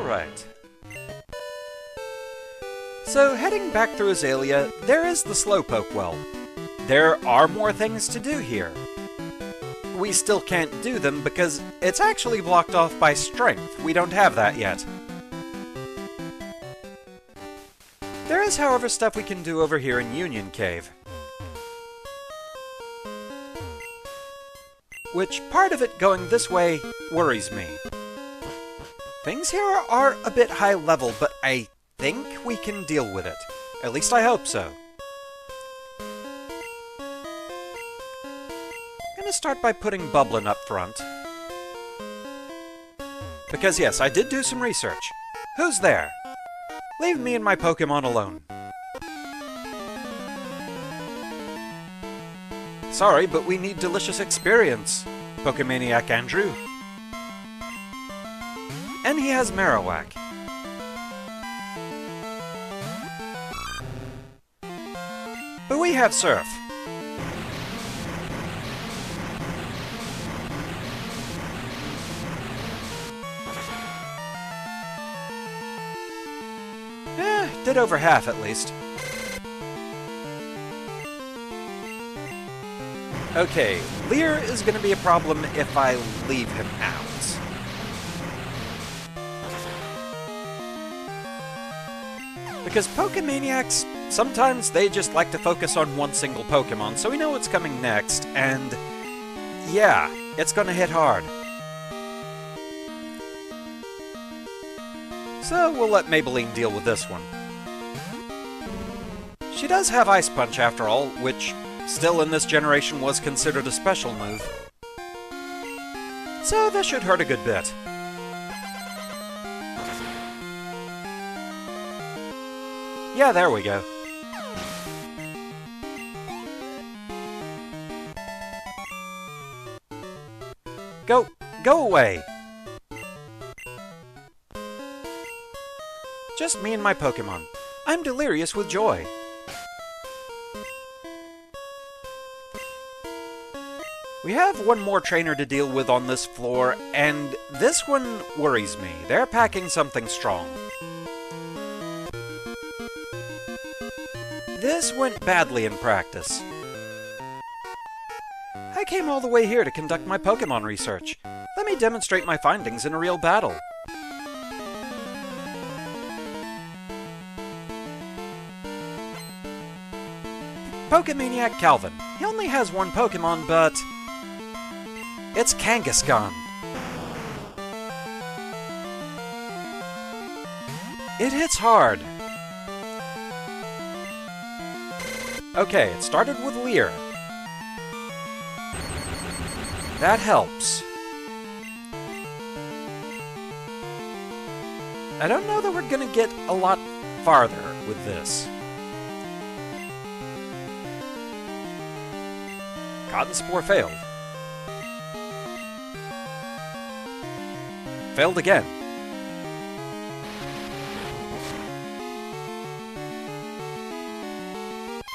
Alright. So, heading back through Azalea, there is the Slowpoke Well. There are more things to do here. We still can't do them because it's actually blocked off by strength. We don't have that yet. There is, however, stuff we can do over here in Union Cave. Which part of it going this way worries me. Things here are a bit high level, but I think we can deal with it. At least I hope so. I'm gonna start by putting Bublin up front. Because yes, I did do some research. Who's there? Leave me and my Pokémon alone. Sorry, but we need delicious experience, Pokemaniac Andrew. And he has Marowak. But we have Surf. Did over half at least. Okay, Leer is going to be a problem if I leave him out. Because Pokemaniacs, sometimes they just like to focus on one single Pokemon, so we know what's coming next, and yeah, it's going to hit hard. So we'll let Maybelline deal with this one. She does have Ice Punch after all, which still in this generation was considered a special move. So this should hurt a good bit. Yeah, there we go. Go away! Just me and my Pokémon. I'm delirious with joy. We have one more trainer to deal with on this floor, and this one worries me. They're packing something strong. This went badly in practice. I came all the way here to conduct my Pokémon research. Let me demonstrate my findings in a real battle. Pokemaniac Calvin. He only has one Pokémon, but it's Kangaskhan. It hits hard. Okay, it started with Leer. That helps. I don't know that we're gonna get a lot farther with this. Cotton Spore failed. Failed again.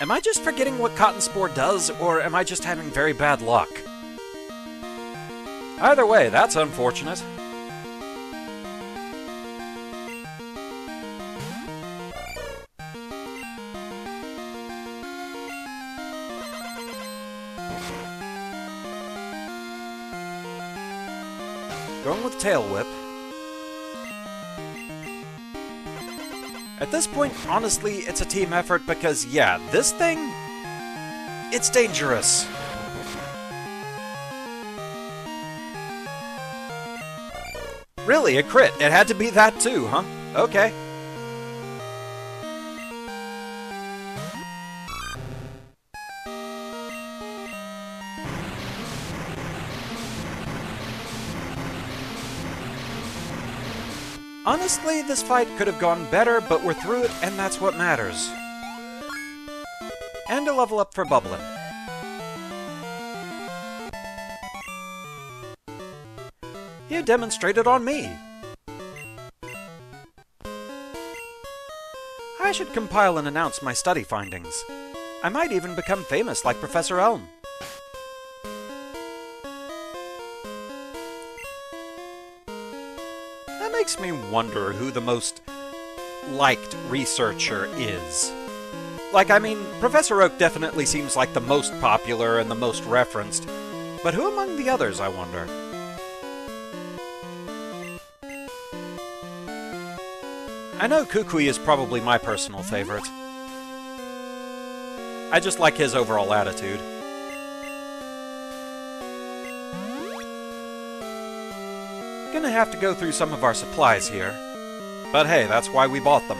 Am I just forgetting what Cotton Spore does, or am I just having very bad luck? Either way, that's unfortunate. Going with Tail Whip. At this point, honestly, it's a team effort because, yeah, this thing, it's dangerous. Really, a crit. It had to be that too, huh? Okay. Honestly, this fight could have gone better, but we're through it, and that's what matters. And a level up for Bublin. You demonstrated on me. I should compile and announce my study findings. I might even become famous like Professor Elm. makes me wonder who the most liked researcher is. Like, I mean, Professor Oak definitely seems like the most popular and the most referenced, but who among the others, I wonder? I know Kukui is probably my personal favorite. I just like his overall attitude. Gonna have to go through some of our supplies here. But hey, that's why we bought them.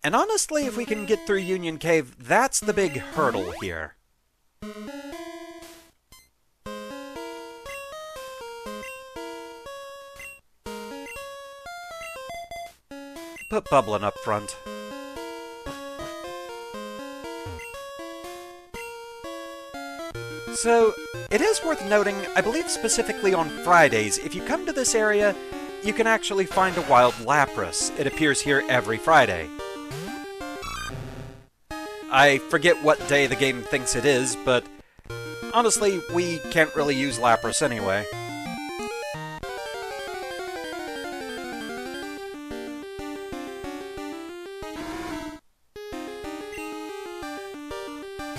And honestly, if we can get through Union Cave, that's the big hurdle here. Put Bubbling up front. So, it is worth noting, I believe specifically on Fridays, if you come to this area, you can actually find a wild Lapras. It appears here every Friday. I forget what day the game thinks it is, but honestly, we can't really use Lapras anyway.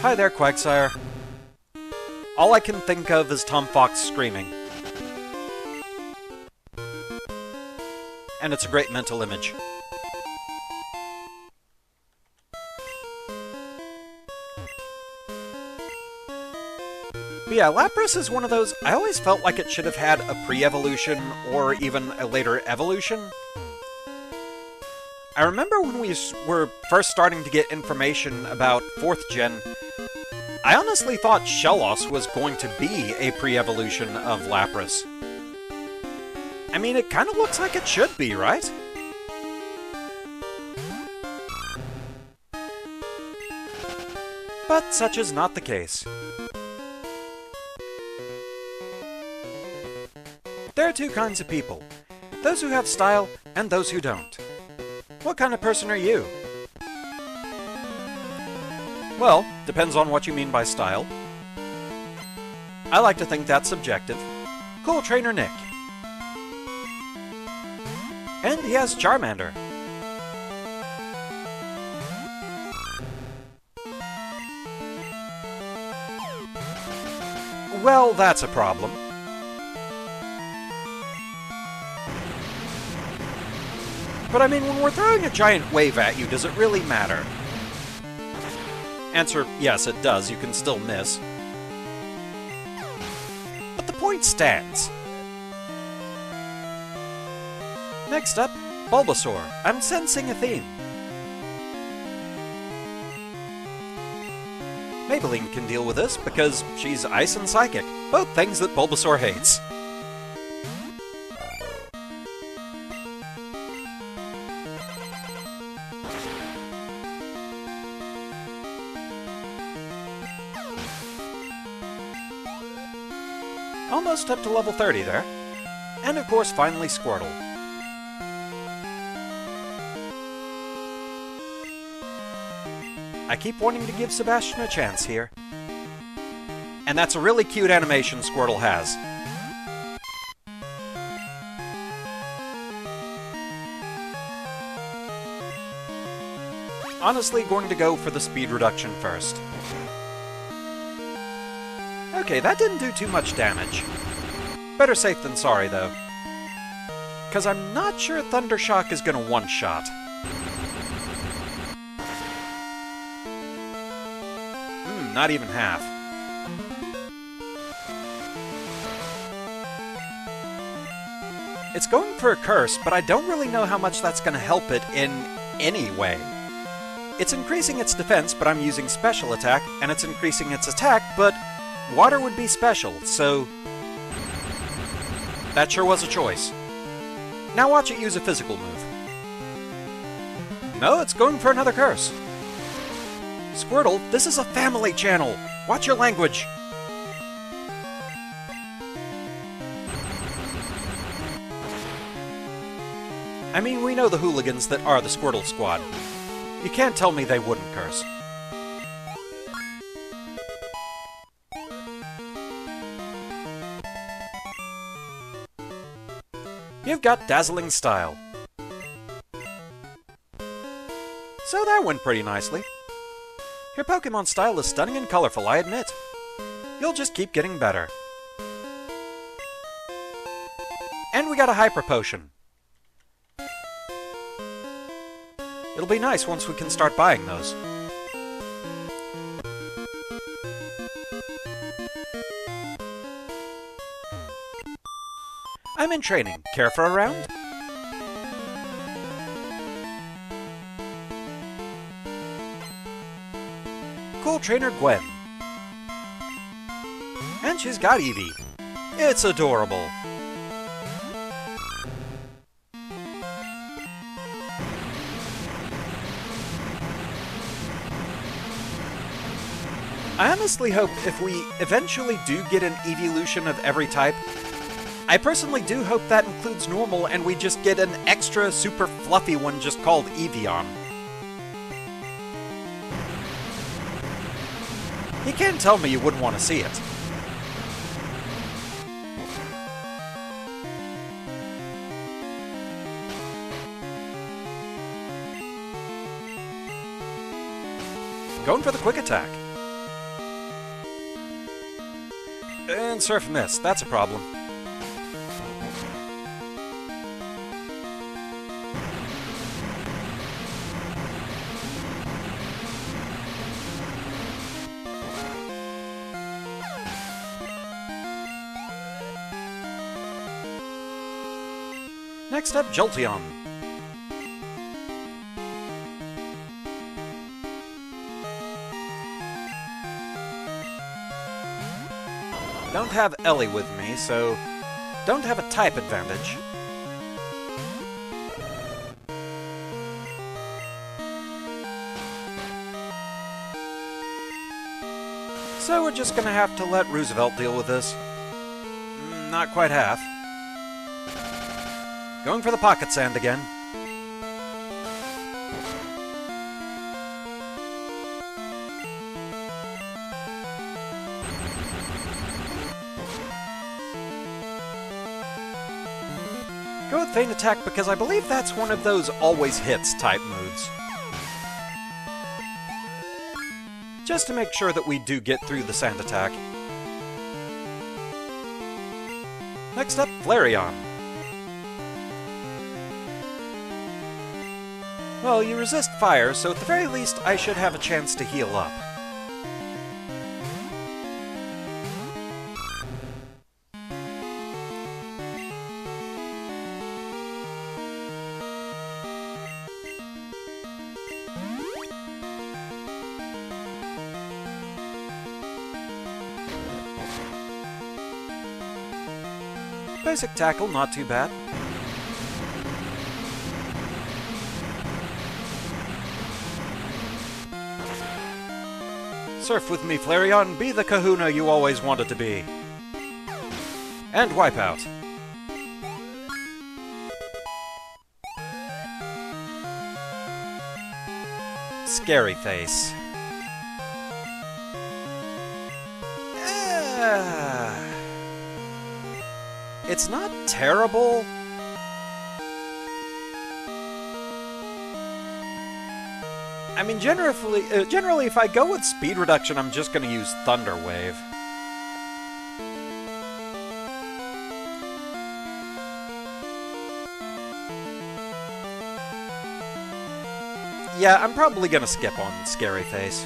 Hi there, Quagsire. All I can think of is Tom Fox screaming. And it's a great mental image. But yeah, Lapras is one of those, I always felt like it should have had a pre-evolution or even a later evolution. I remember when we were first starting to get information about 4th Gen, I honestly thought Shellos was going to be a pre-evolution of Lapras. I mean, it kind of looks like it should be, right? But such is not the case. There are two kinds of people. Those who have style, and those who don't. What kind of person are you? Well, depends on what you mean by style. I like to think that's subjective. Cool Trainer Nick. And he has Charmander. Well, that's a problem. But I mean, when we're throwing a giant wave at you, does it really matter? Answer, yes, it does. You can still miss. But the point stands. Next up, Bulbasaur. I'm sensing a theme. Maybelline can deal with this because she's Ice and Psychic, both things that Bulbasaur hates. Almost up to level 30 there. And of course, finally Squirtle. I keep wanting to give Sebastian a chance here. And that's a really cute animation Squirtle has. Honestly, going to go for the speed reduction first. Okay, that didn't do too much damage. Better safe than sorry, though. Because I'm not sure Thundershock is going to one-shot. Not even half. It's going for a curse, but I don't really know how much that's going to help it in any way. It's increasing its defense, but I'm using special attack, and it's increasing its attack, but water would be special, so that sure was a choice. Now watch it use a physical move. No, it's going for another curse. Squirtle, this is a family channel. Watch your language. I mean, we know the hooligans that are the Squirtle Squad. You can't tell me they wouldn't curse. You've got dazzling style. So that went pretty nicely. Your Pokémon style is stunning and colorful, I admit. You'll just keep getting better. And we got a Hyper Potion. It'll be nice once we can start buying those. I'm in training. Care for a round? Cool trainer Gwen. And she's got Eevee. It's adorable. I honestly hope if we eventually do get an Eeveelution of every type, I personally do hope that includes normal and we just get an extra super fluffy one just called Eevee. You can't tell me you wouldn't want to see it. Going for the quick attack. And Surf missed. That's a problem. Next up, Jolteon. Don't have Ellie with me, so don't have a type advantage. So we're just gonna have to let Roosevelt deal with this. Not quite half. Going for the Pocket Sand again. Go with Feint Attack because I believe that's one of those always hits type moves. Just to make sure that we do get through the Sand Attack. Next up, Flareon. Well, you resist fire, so at the very least I should have a chance to heal up. Basic tackle, not too bad. Surf with me, Flareon. Be the kahuna you always wanted to be. And Wipeout. Scary Face. It's not terrible. I mean, generally, if I go with speed reduction, I'm just going to use Thunder Wave. Yeah, I'm probably going to skip on Scary Face.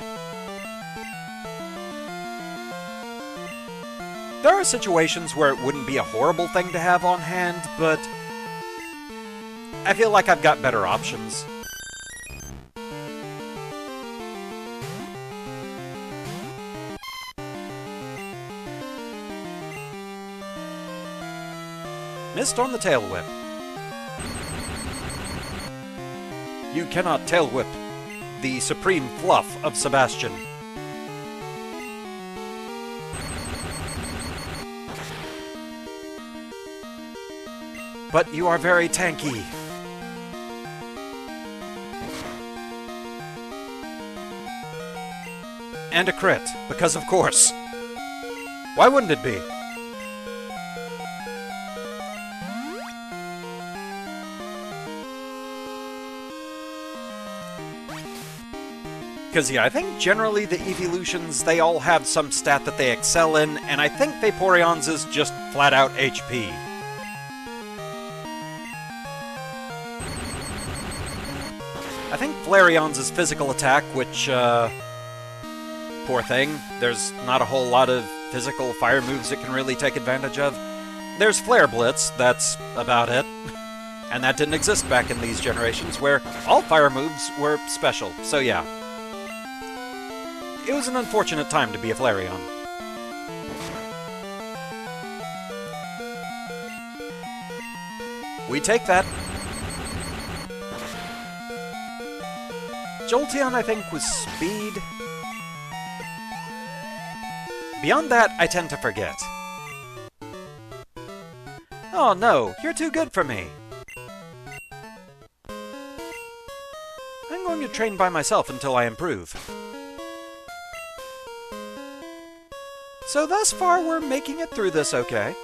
There are situations where it wouldn't be a horrible thing to have on hand, but I feel like I've got better options. Missed on the Tail Whip. You cannot Tail Whip the supreme fluff of Sebastian. But you are very tanky. And a crit, because of course. Why wouldn't it be? Because, yeah, I think generally the Eeveelutions, they all have some stat that they excel in, and I think Vaporeon's is just flat-out HP. I think Flareon's is physical attack, which, poor thing. There's not a whole lot of physical fire moves it can really take advantage of. There's Flare Blitz, that's about it. And that didn't exist back in these generations, where all fire moves were special, so yeah. It was an unfortunate time to be a Flareon. We take that. Jolteon, I think, was speed. Beyond that, I tend to forget. Oh no, you're too good for me. I'm going to train by myself until I improve. So thus far, we're making it through this okay.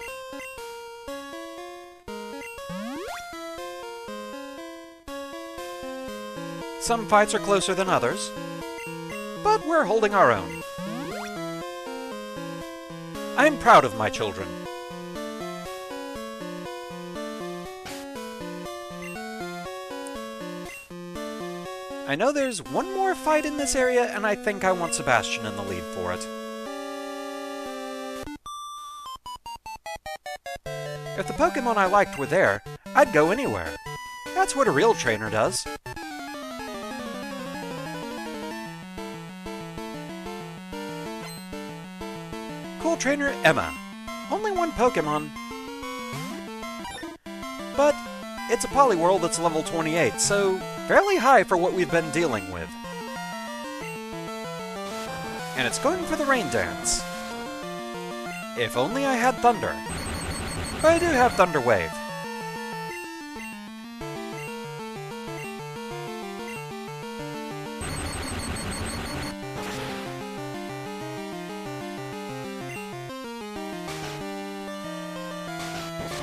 Some fights are closer than others, but we're holding our own. I'm proud of my children. I know there's one more fight in this area, and I think I want Sebastian in the lead for it. If the Pokémon I liked were there, I'd go anywhere. That's what a real trainer does. Cool trainer Emma. Only one Pokémon. But it's a Poliwhirl that's level 28, so fairly high for what we've been dealing with. And it's going for the Rain Dance. If only I had Thunder. But I do have Thunder Wave.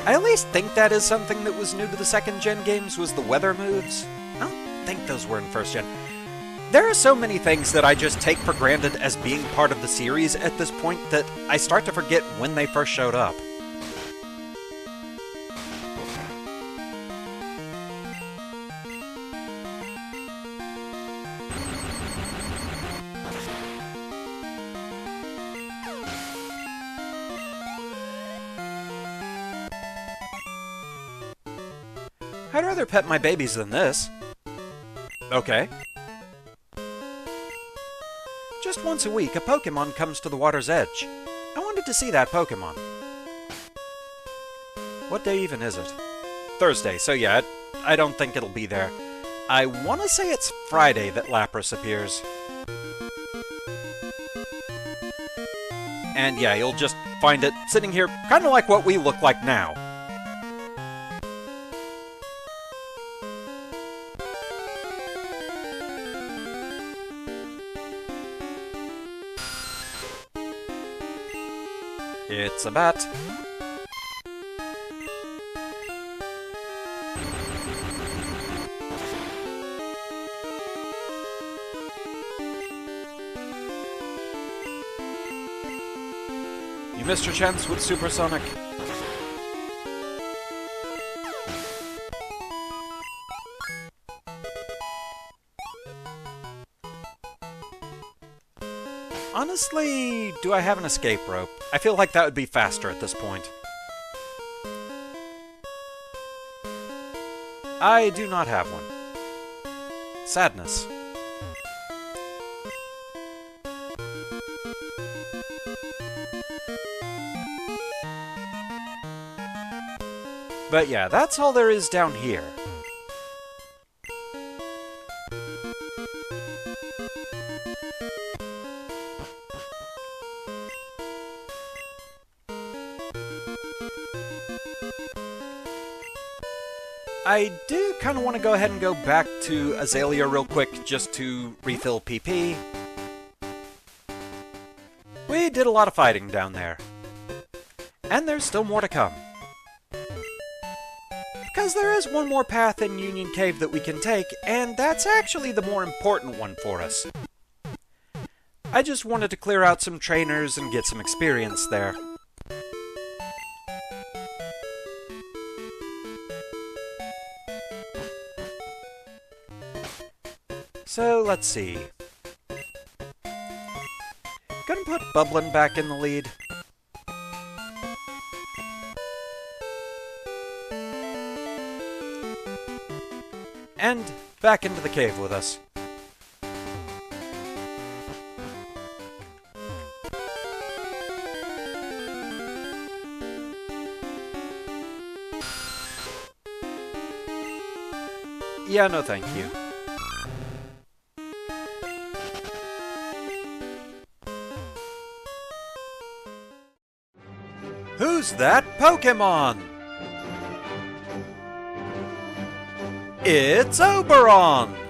I at least think that is something that was new to the second-gen games, was the weather moves. I don't think those were in first-gen. There are so many things that I just take for granted as being part of the series at this point that I start to forget when they first showed up. I'd rather pet my babies than this. Okay. Just once a week, a Pokémon comes to the water's edge. I wanted to see that Pokémon. What day even is it? Thursday, so yeah, I don't think it'll be there. I want to say it's Friday that Lapras appears. And yeah, you'll just find it sitting here, kind of like what we look like now. It's a bat. You missed your chance with Supersonic. Honestly, do I have an escape rope? I feel like that would be faster at this point. I do not have one. Sadness. But yeah, that's all there is down here. I do kind of want to go ahead and go back to Azalea real quick just to refill PP. We did a lot of fighting down there. And there's still more to come. Because there is one more path in Union Cave that we can take, and that's actually the more important one for us. I just wanted to clear out some trainers and get some experience there. So, let's see. Gonna put Bublin back in the lead. And back into the cave with us. Yeah, no thank you. Who's that Pokémon? It's Oberon!